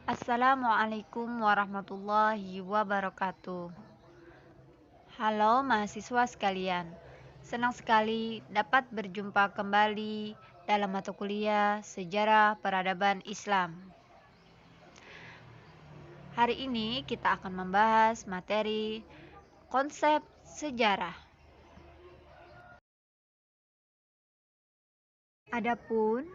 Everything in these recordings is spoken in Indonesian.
Assalamualaikum warahmatullahi wabarakatuh. Halo mahasiswa sekalian, senang sekali dapat berjumpa kembali dalam mata kuliah Sejarah Peradaban Islam. Hari ini kita akan membahas materi konsep sejarah. Adapun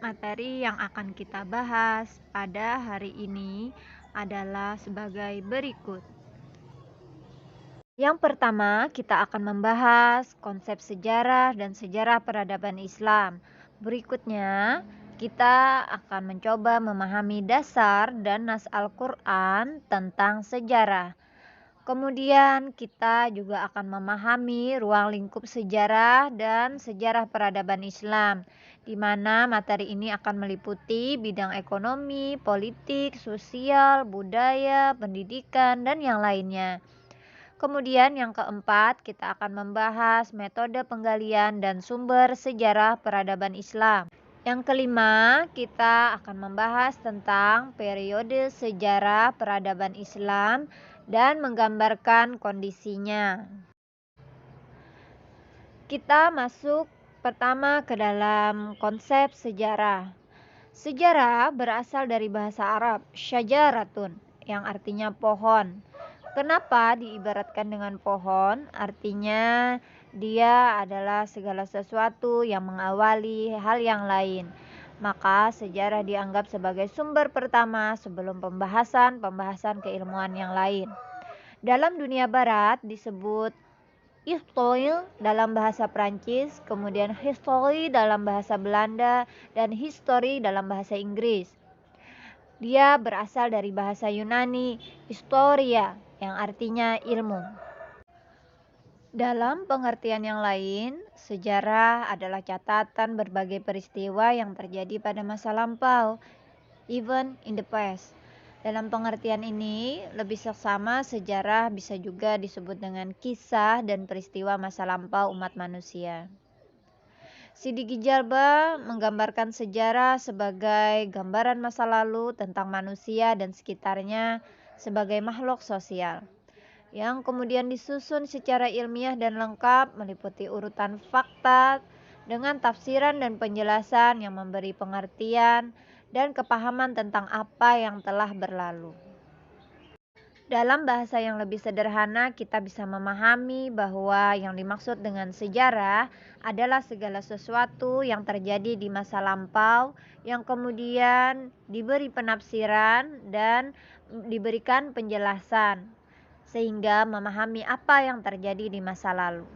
materi yang akan kita bahas pada hari ini adalah sebagai berikut. Yang pertama, kita akan membahas konsep sejarah dan sejarah peradaban Islam. Berikutnya, kita akan mencoba memahami dasar dan nas Al-Quran tentang sejarah. Kemudian, kita juga akan memahami ruang lingkup sejarah dan sejarah peradaban Islam, di mana materi ini akan meliputi bidang ekonomi, politik, sosial, budaya, pendidikan, dan yang lainnya. Kemudian yang keempat, kita akan membahas metode penggalian dan sumber sejarah peradaban Islam. Yang kelima, kita akan membahas tentang periode sejarah peradaban Islam dan menggambarkan kondisinya. Kita masuk pertama ke dalam konsep sejarah. Sejarah berasal dari bahasa Arab syajaratun, yang artinya pohon. Kenapa diibaratkan dengan pohon? Artinya dia adalah segala sesuatu yang mengawali hal yang lain. Maka sejarah dianggap sebagai sumber pertama sebelum pembahasan keilmuan yang lain. Dalam dunia barat disebut histoire dalam bahasa Prancis, kemudian history dalam bahasa Belanda, dan history dalam bahasa Inggris. Dia berasal dari bahasa Yunani historia, yang artinya ilmu. Dalam pengertian yang lain, sejarah adalah catatan berbagai peristiwa yang terjadi pada masa lampau, even in the past. Dalam pengertian ini, lebih seksama sejarah bisa juga disebut dengan kisah dan peristiwa masa lampau umat manusia. Sidiki Jalba menggambarkan sejarah sebagai gambaran masa lalu tentang manusia dan sekitarnya sebagai makhluk sosial, yang kemudian disusun secara ilmiah dan lengkap meliputi urutan fakta dengan tafsiran dan penjelasan yang memberi pengertian dan kepahaman tentang apa yang telah berlalu. Dalam bahasa yang lebih sederhana, kita bisa memahami bahwa yang dimaksud dengan sejarah adalah segala sesuatu yang terjadi di masa lampau yang kemudian diberi penafsiran dan diberikan penjelasan sehingga memahami apa yang terjadi di masa lalu.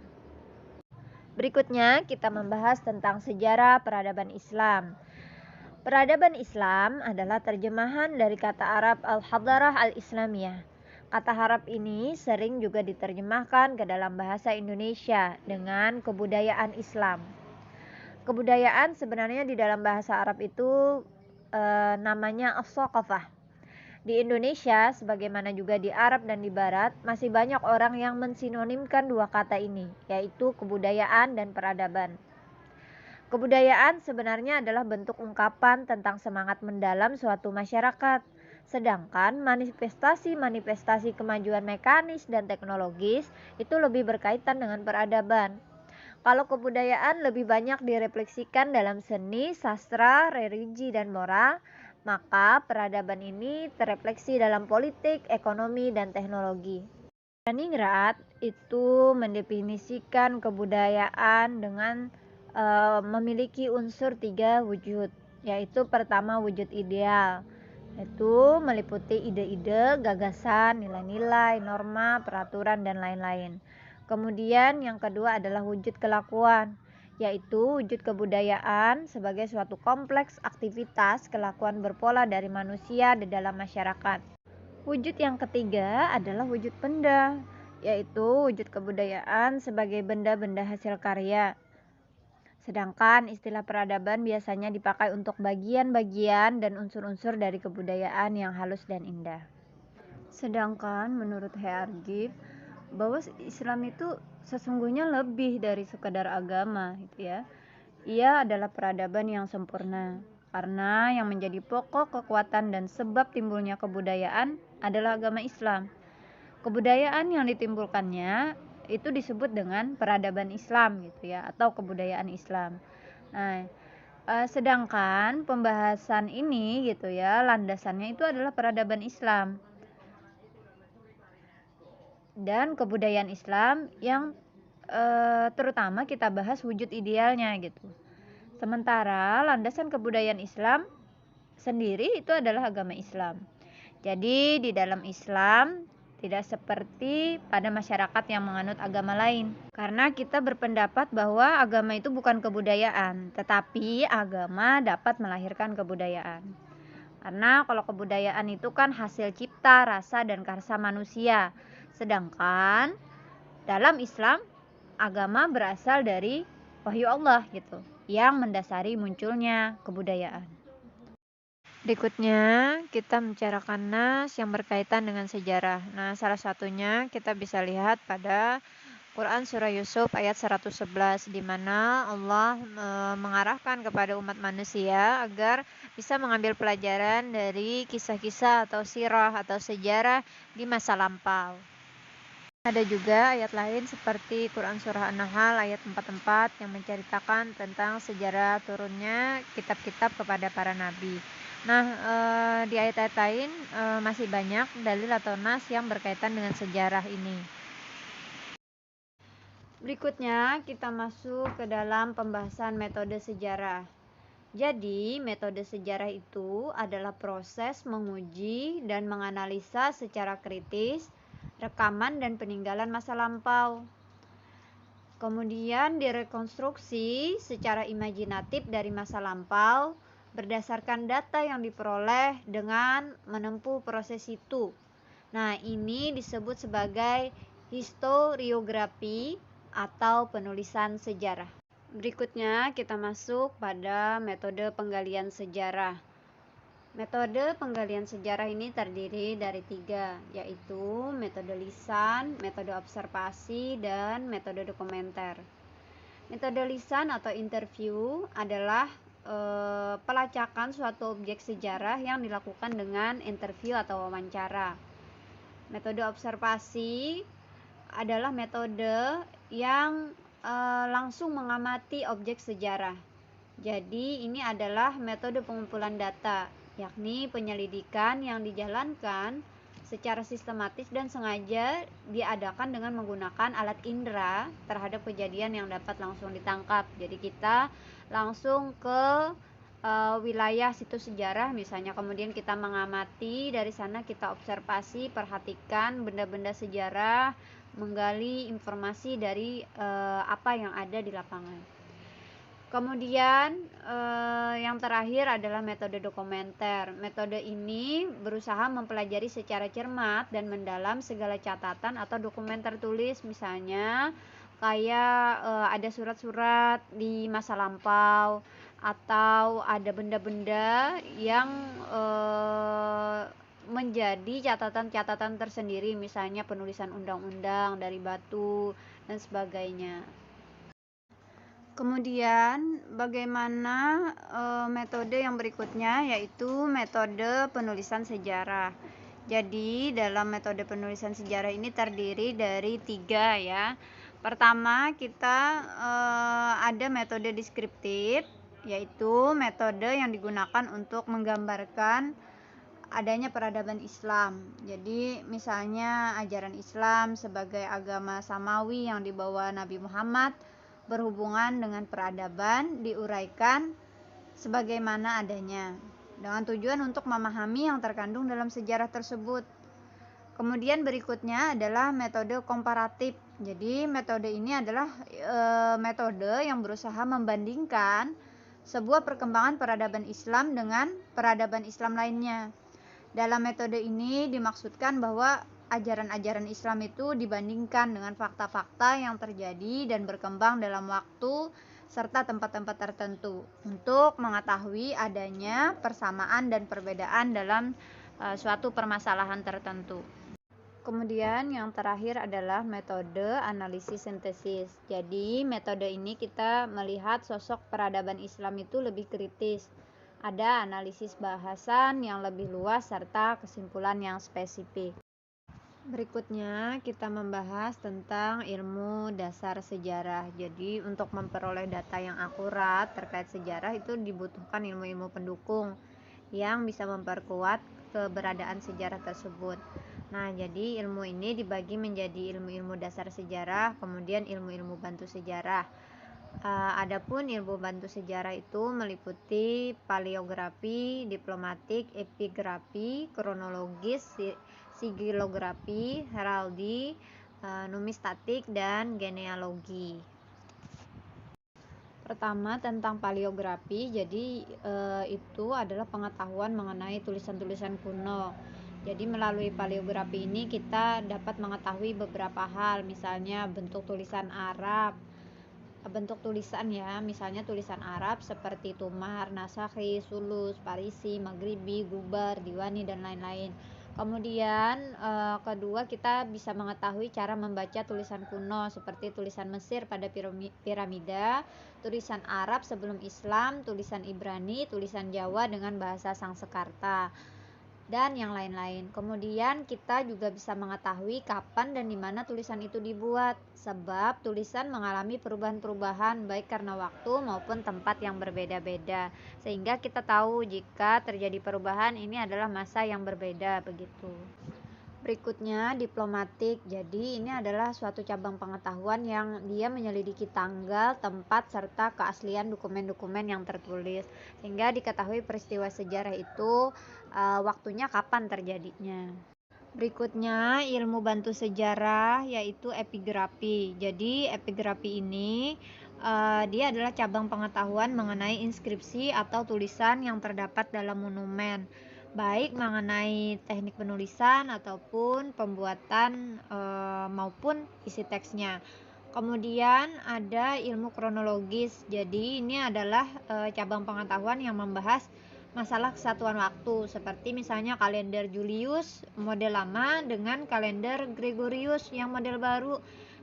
Berikutnya kita membahas tentang sejarah peradaban Islam. Peradaban Islam adalah terjemahan dari kata Arab al-hadarah al-islamiyah. Kata Arab ini sering juga diterjemahkan ke dalam bahasa Indonesia dengan kebudayaan Islam. Kebudayaan sebenarnya di dalam bahasa Arab itu namanya as-saqafah. Di Indonesia, sebagaimana juga di Arab dan di Barat, masih banyak orang yang mensinonimkan dua kata ini, yaitu kebudayaan dan peradaban. Kebudayaan sebenarnya adalah bentuk ungkapan tentang semangat mendalam suatu masyarakat. Sedangkan manifestasi-manifestasi kemajuan mekanis dan teknologis itu lebih berkaitan dengan peradaban. Kalau kebudayaan lebih banyak direfleksikan dalam seni, sastra, religi, dan moral, maka peradaban ini terefleksi dalam politik, ekonomi, dan teknologi. Ningrat itu mendefinisikan kebudayaan dengan memiliki unsur 3 wujud, yaitu pertama wujud ideal, itu meliputi ide-ide, gagasan, nilai-nilai, norma, peraturan, dan lain-lain. Kemudian yang kedua adalah wujud kelakuan, yaitu wujud kebudayaan sebagai suatu kompleks aktivitas kelakuan berpola dari manusia di dalam masyarakat. Wujud yang ketiga adalah wujud benda, yaitu wujud kebudayaan sebagai benda-benda hasil karya. Sedangkan istilah peradaban biasanya dipakai untuk bagian-bagian dan unsur-unsur dari kebudayaan yang halus dan indah. Sedangkan menurut Heargip, bahwa Islam itu sesungguhnya lebih dari sekadar agama, gitu ya. Ia adalah peradaban yang sempurna. karena yang menjadi pokok kekuatan dan sebab timbulnya kebudayaan adalah agama Islam. Kebudayaan yang ditimbulkannya itu disebut dengan peradaban Islam gitu ya, atau kebudayaan Islam. Nah, sedangkan pembahasan ini gitu ya, landasannya itu adalah peradaban Islam dan kebudayaan Islam yang terutama kita bahas wujud idealnya gitu. Sementara landasan kebudayaan Islam sendiri itu adalah agama Islam. Jadi di dalam Islam tidak seperti pada masyarakat yang menganut agama lain. Karena kita berpendapat bahwa agama itu bukan kebudayaan, tetapi agama dapat melahirkan kebudayaan. Karena kalau kebudayaan itu kan hasil cipta, rasa, dan karsa manusia. Sedangkan dalam Islam, agama berasal dari wahyu Allah gitu, yang mendasari munculnya kebudayaan. Berikutnya kita membicarakan nas yang berkaitan dengan sejarah. Nah, salah satunya kita bisa lihat pada Quran Surah Yusuf ayat 111, di mana Allah mengarahkan kepada umat manusia agar bisa mengambil pelajaran dari kisah-kisah atau sirah atau sejarah di masa lampau. Ada juga ayat lain seperti Quran Surah An-Nahl ayat 44 yang menceritakan tentang sejarah turunnya kitab-kitab kepada para nabi. Nah, di ayat-ayat lain masih banyak dalil atau nas yang berkaitan dengan sejarah ini. Berikutnya kita masuk ke dalam pembahasan metode sejarah. Jadi, metode sejarah itu adalah proses menguji dan menganalisa secara kritis rekaman dan peninggalan masa lampau. Kemudian direkonstruksi secara imajinatif dari masa lampau berdasarkan data yang diperoleh dengan menempuh proses itu. Nah, ini disebut sebagai historiografi atau penulisan sejarah. Berikutnya kita masuk pada metode penggalian sejarah. Metode penggalian sejarah ini terdiri dari 3, yaitu metode lisan, metode observasi, dan metode dokumenter. Metode lisan atau interview adalah pelacakan suatu objek sejarah yang dilakukan dengan interview atau wawancara. Metode observasi adalah metode yang langsung mengamati objek sejarah. Jadi ini adalah metode pengumpulan data, yakni penyelidikan yang dijalankan secara sistematis dan sengaja diadakan dengan menggunakan alat indera terhadap kejadian yang dapat langsung ditangkap. Jadi kita langsung ke wilayah situs sejarah misalnya, kemudian kita mengamati, dari sana kita observasi, perhatikan benda-benda sejarah, menggali informasi dari apa yang ada di lapangan. Kemudian yang terakhir adalah metode dokumenter. Metode ini berusaha mempelajari secara cermat dan mendalam segala catatan atau dokumen tertulis, misalnya kayak ada surat-surat di masa lampau atau ada benda-benda yang menjadi catatan-catatan tersendiri, misalnya penulisan undang-undang dari batu dan sebagainya. Kemudian bagaimana metode yang berikutnya, yaitu metode penulisan sejarah. Jadi dalam metode penulisan sejarah ini terdiri dari 3 ya. Pertama kita ada metode deskriptif, yaitu metode yang digunakan untuk menggambarkan adanya peradaban Islam. Jadi misalnya ajaran Islam sebagai agama samawi yang dibawa Nabi Muhammad berhubungan dengan peradaban diuraikan sebagaimana adanya, dengan tujuan untuk memahami yang terkandung dalam sejarah tersebut. Kemudian berikutnya adalah metode komparatif. Jadi metode ini adalah metode yang berusaha membandingkan sebuah perkembangan peradaban Islam dengan peradaban Islam lainnya. Dalam metode ini dimaksudkan bahwa ajaran-ajaran Islam itu dibandingkan dengan fakta-fakta yang terjadi dan berkembang dalam waktu serta tempat-tempat tertentu untuk mengetahui adanya persamaan dan perbedaan dalam suatu permasalahan tertentu. Kemudian yang terakhir adalah metode analisis sintesis. Jadi metode ini kita melihat sosok peradaban Islam itu lebih kritis, Ada analisis bahasan yang lebih luas serta kesimpulan yang spesifik. Berikutnya kita membahas tentang ilmu dasar sejarah. Jadi untuk memperoleh data yang akurat terkait sejarah itu dibutuhkan ilmu-ilmu pendukung yang bisa memperkuat keberadaan sejarah tersebut. Nah, jadi ilmu ini dibagi menjadi ilmu-ilmu dasar sejarah, kemudian ilmu-ilmu bantu sejarah. Adapun ilmu bantu sejarah itu meliputi paleografi, diplomatik, epigrafi, kronologis, sigilografi, heraldi, numismatik, dan genealogi. Pertama tentang paleografi, jadi itu adalah pengetahuan mengenai tulisan-tulisan kuno. Jadi melalui paleografi ini kita dapat mengetahui beberapa hal, misalnya bentuk tulisan Arab, bentuk tulisan ya, misalnya tulisan Arab seperti Tumar, Nasakhi, Sulus, Parisi, Maghribi, Gubar, Diwani, dan lain-lain. Kemudian kedua kita bisa mengetahui cara membaca tulisan kuno seperti tulisan Mesir pada piramida, tulisan Arab sebelum Islam, tulisan Ibrani, tulisan Jawa dengan bahasa Sangsekerta, dan yang lain-lain. Kemudian kita juga bisa mengetahui kapan dan di mana tulisan itu dibuat, sebab tulisan mengalami perubahan-perubahan baik karena waktu maupun tempat yang berbeda-beda, sehingga kita tahu jika terjadi perubahan ini adalah masa yang berbeda begitu. Berikutnya diplomatik. Jadi ini adalah suatu cabang pengetahuan yang dia menyelidiki tanggal, tempat, serta keaslian dokumen-dokumen yang tertulis, sehingga diketahui peristiwa sejarah itu waktunya kapan terjadinya. Berikutnya ilmu bantu sejarah yaitu epigrafi. Jadi epigrafi ini dia adalah cabang pengetahuan mengenai inskripsi atau tulisan yang terdapat dalam monumen, baik mengenai teknik penulisan ataupun pembuatan maupun isi teksnya. Kemudian ada ilmu kronologis. Jadi ini adalah cabang pengetahuan yang membahas masalah kesatuan waktu, seperti misalnya kalender Julius model lama dengan kalender Gregorius yang model baru.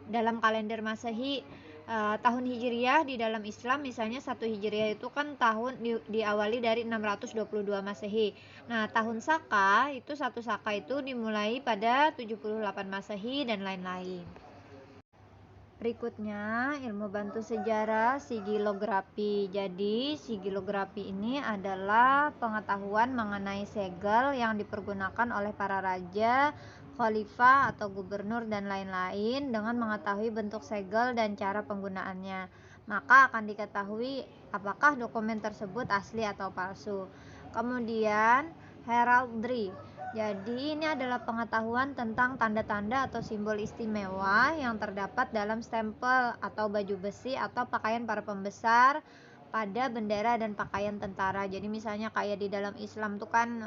Dalam kalender Masehi, tahun Hijriah di dalam Islam misalnya 1 Hijriah itu kan tahun diawali dari 622 Masehi. Nah, tahun Saka itu satu Saka itu dimulai pada 78 Masehi dan lain-lain. Berikutnya ilmu bantu sejarah sigilografi. Jadi sigilografi ini adalah pengetahuan mengenai segel yang dipergunakan oleh para raja, khalifah atau gubernur dan lain-lain dengan mengetahui bentuk segel dan cara penggunaannya. Maka akan diketahui apakah dokumen tersebut asli atau palsu. Kemudian heraldry. Jadi ini adalah pengetahuan tentang tanda-tanda atau simbol istimewa yang terdapat dalam stempel atau baju besi atau pakaian para pembesar pada bendera dan pakaian tentara. Jadi misalnya kayak di dalam Islam tuh kan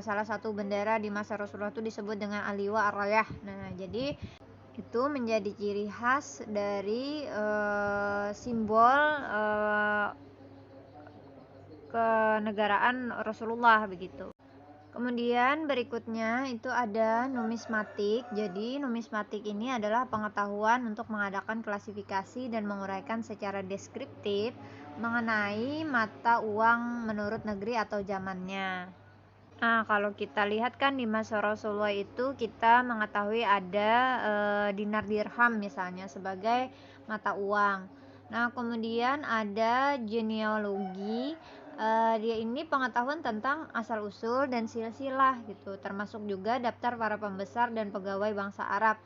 salah satu bendera di masa Rasulullah itu disebut dengan Aliwa Ar-Rayah. Nah, jadi itu menjadi ciri khas dari simbol kenegaraan Rasulullah begitu. Kemudian berikutnya itu ada numismatik. Jadi numismatik ini adalah pengetahuan untuk mengadakan klasifikasi dan menguraikan secara deskriptif mengenai mata uang menurut negeri atau zamannya. Nah, kalau kita lihat kan di masa Rasulullah itu kita mengetahui ada dinar dirham misalnya sebagai mata uang. Nah, kemudian ada genealogi. Dia ini pengetahuan tentang asal-usul dan silsilah gitu, termasuk juga daftar para pembesar dan pegawai bangsa Arab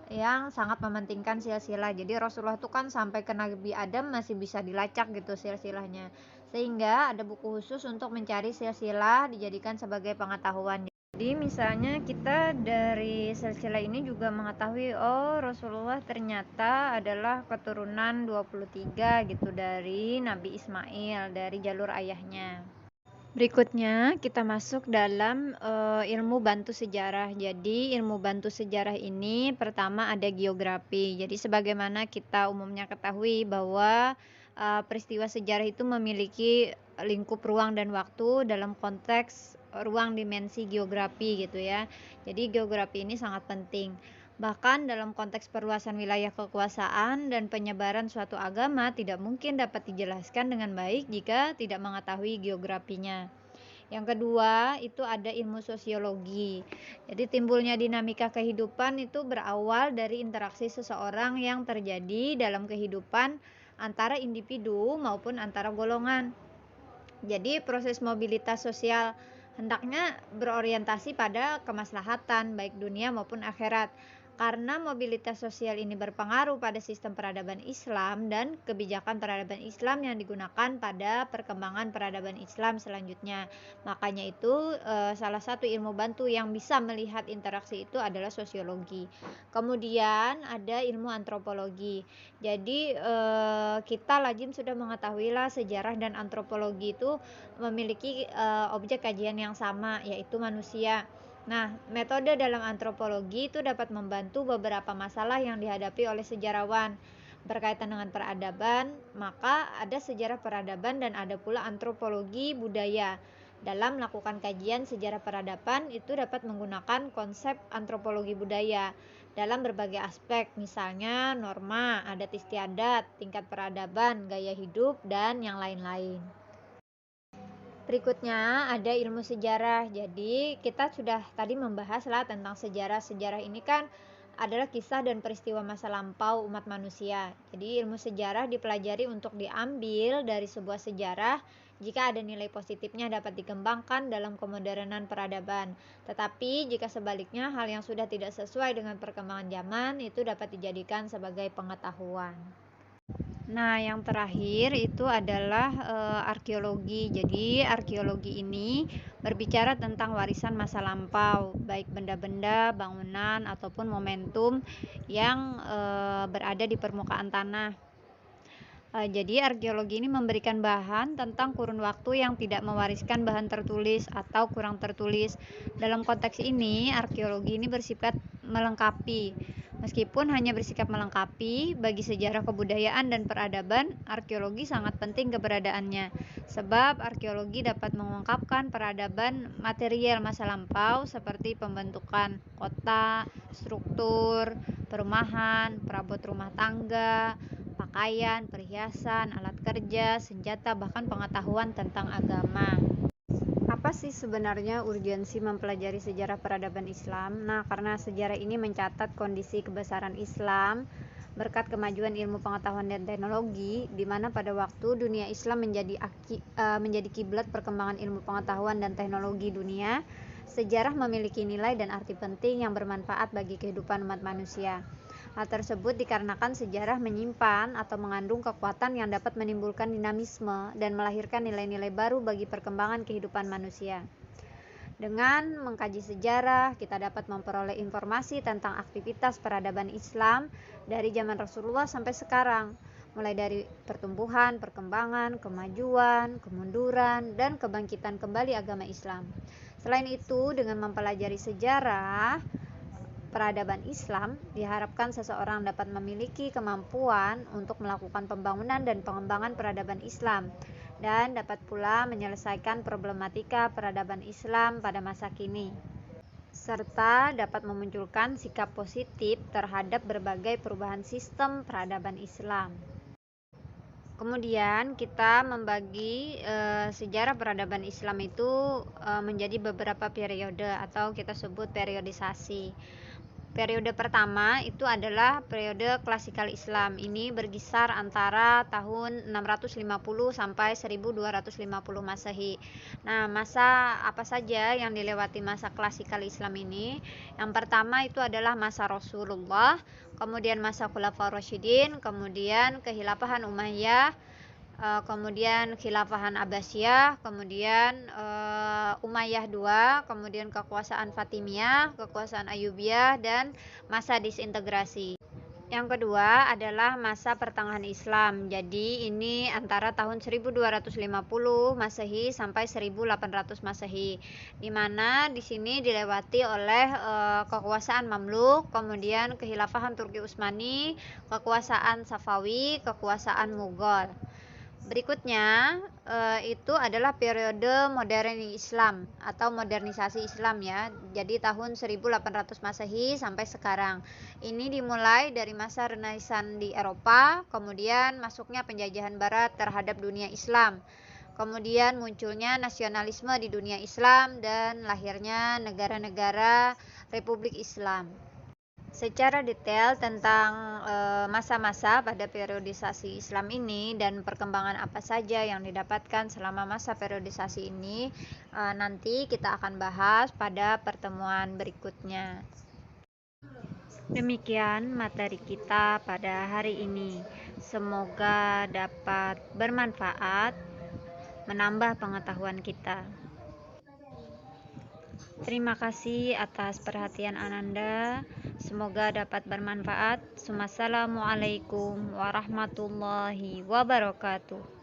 yang sangat mementingkan silsilah. Jadi Rasulullah itu kan sampai ke Nabi Adam masih bisa dilacak gitu silsilahnya. Sehingga ada buku khusus untuk mencari silsilah dijadikan sebagai pengetahuan. Jadi misalnya kita dari silsilah ini juga mengetahui Rasulullah ternyata adalah keturunan 23 gitu dari Nabi Ismail dari jalur ayahnya. Berikutnya kita masuk dalam ilmu bantu sejarah. Jadi ilmu bantu sejarah ini pertama ada geografi. Jadi sebagaimana kita umumnya ketahui bahwa peristiwa sejarah itu memiliki lingkup ruang dan waktu dalam konteks ruang dimensi geografi gitu ya. Jadi geografi ini sangat penting. Bahkan dalam konteks perluasan wilayah kekuasaan dan penyebaran suatu agama tidak mungkin dapat dijelaskan dengan baik jika tidak mengetahui geografinya. Yang kedua, itu ada ilmu sosiologi. Jadi timbulnya dinamika kehidupan itu berawal dari interaksi seseorang yang terjadi dalam kehidupan antara individu maupun antara golongan. Jadi proses mobilitas sosial hendaknya berorientasi pada kemaslahatan baik dunia maupun akhirat. Karena mobilitas sosial ini berpengaruh pada sistem peradaban Islam dan kebijakan peradaban Islam yang digunakan pada perkembangan peradaban Islam selanjutnya. Makanya itu salah satu ilmu bantu yang bisa melihat interaksi itu adalah sosiologi. Kemudian ada ilmu antropologi. Jadi kita lazim sudah mengetahuilah sejarah dan antropologi itu memiliki objek kajian yang sama, yaitu manusia. Nah, metode dalam antropologi itu dapat membantu beberapa masalah yang dihadapi oleh sejarawan berkaitan dengan peradaban. Maka ada sejarah peradaban dan ada pula antropologi budaya. Dalam melakukan kajian sejarah peradaban itu dapat menggunakan konsep antropologi budaya dalam berbagai aspek, misalnya norma, adat istiadat, tingkat peradaban, gaya hidup, dan yang lain-lain. Berikutnya ada ilmu sejarah. Jadi kita sudah tadi membahaslah tentang sejarah. Sejarah ini kan adalah kisah dan peristiwa masa lampau umat manusia. Jadi ilmu sejarah dipelajari untuk diambil dari sebuah sejarah jika ada nilai positifnya dapat dikembangkan dalam kemodernan peradaban. Tetapi jika sebaliknya hal yang sudah tidak sesuai dengan perkembangan zaman itu dapat dijadikan sebagai pengetahuan. Nah, yang terakhir itu adalah arkeologi. Jadi, arkeologi ini berbicara tentang warisan masa lampau, baik benda-benda, bangunan, ataupun momentum yang berada di permukaan tanah. Jadi, arkeologi ini memberikan bahan tentang kurun waktu yang tidak mewariskan bahan tertulis atau kurang tertulis. Dalam konteks ini, arkeologi ini bersifat melengkapi. Meskipun hanya bersikap melengkapi, bagi sejarah kebudayaan dan peradaban, arkeologi sangat penting keberadaannya. Sebab arkeologi dapat mengungkapkan peradaban material masa lampau seperti pembentukan kota, struktur, perumahan, perabot rumah tangga, pakaian, perhiasan, alat kerja, senjata, bahkan pengetahuan tentang agama. Apa sih sebenarnya urgensi mempelajari sejarah peradaban Islam? Nah, karena sejarah ini mencatat kondisi kebesaran Islam berkat kemajuan ilmu pengetahuan dan teknologi, di mana pada waktu dunia Islam menjadi kiblat perkembangan ilmu pengetahuan dan teknologi dunia, sejarah memiliki nilai dan arti penting yang bermanfaat bagi kehidupan umat manusia. Hal tersebut dikarenakan sejarah menyimpan atau mengandung kekuatan yang dapat menimbulkan dinamisme dan melahirkan nilai-nilai baru bagi perkembangan kehidupan manusia. Dengan mengkaji sejarah, kita dapat memperoleh informasi tentang aktivitas peradaban Islam dari zaman Rasulullah sampai sekarang, mulai dari pertumbuhan, perkembangan, kemajuan, kemunduran, dan kebangkitan kembali agama Islam. Selain itu, dengan mempelajari sejarah peradaban Islam, diharapkan seseorang dapat memiliki kemampuan untuk melakukan pembangunan dan pengembangan peradaban Islam dan dapat pula menyelesaikan problematika peradaban Islam pada masa kini, serta dapat memunculkan sikap positif terhadap berbagai perubahan sistem peradaban Islam. Kemudian kita membagi sejarah peradaban Islam itu menjadi beberapa periode atau kita sebut periodisasi. Periode pertama itu adalah periode klasikal Islam. Ini berkisar antara tahun 650 sampai 1250 Masehi. Nah, masa apa saja yang dilewati masa klasikal Islam ini? Yang pertama itu adalah masa Rasulullah, kemudian masa Khulafaur Rasyidin, kemudian kehilafahan Umayyah, kemudian khilafahan Abbasiyah, kemudian Umayyah II, kemudian kekuasaan Fatimiyah, kekuasaan Ayyubiyah, dan masa disintegrasi. Yang kedua adalah masa pertengahan Islam. Jadi ini antara tahun 1250 Masehi sampai 1800 Masehi. Di mana di sini dilewati oleh kekuasaan Mamluk, kemudian kehilafahan Turki Utsmani, kekuasaan Safawi, kekuasaan Mughal. Berikutnya itu adalah periode moderni Islam atau modernisasi Islam ya. Jadi tahun 1800 Masehi sampai sekarang. Ini dimulai dari masa Renaissance di Eropa, kemudian masuknya penjajahan Barat terhadap dunia Islam. Kemudian munculnya nasionalisme di dunia Islam dan lahirnya negara-negara Republik Islam. Secara detail tentang masa-masa pada periodisasi Islam ini dan perkembangan apa saja yang didapatkan selama masa periodisasi ini nanti kita akan bahas pada pertemuan berikutnya. Demikian materi kita pada hari ini. Semoga dapat bermanfaat, menambah pengetahuan kita. Terima kasih atas perhatian Ananda. Semoga dapat bermanfaat. Wassalamualaikum warahmatullahi wabarakatuh.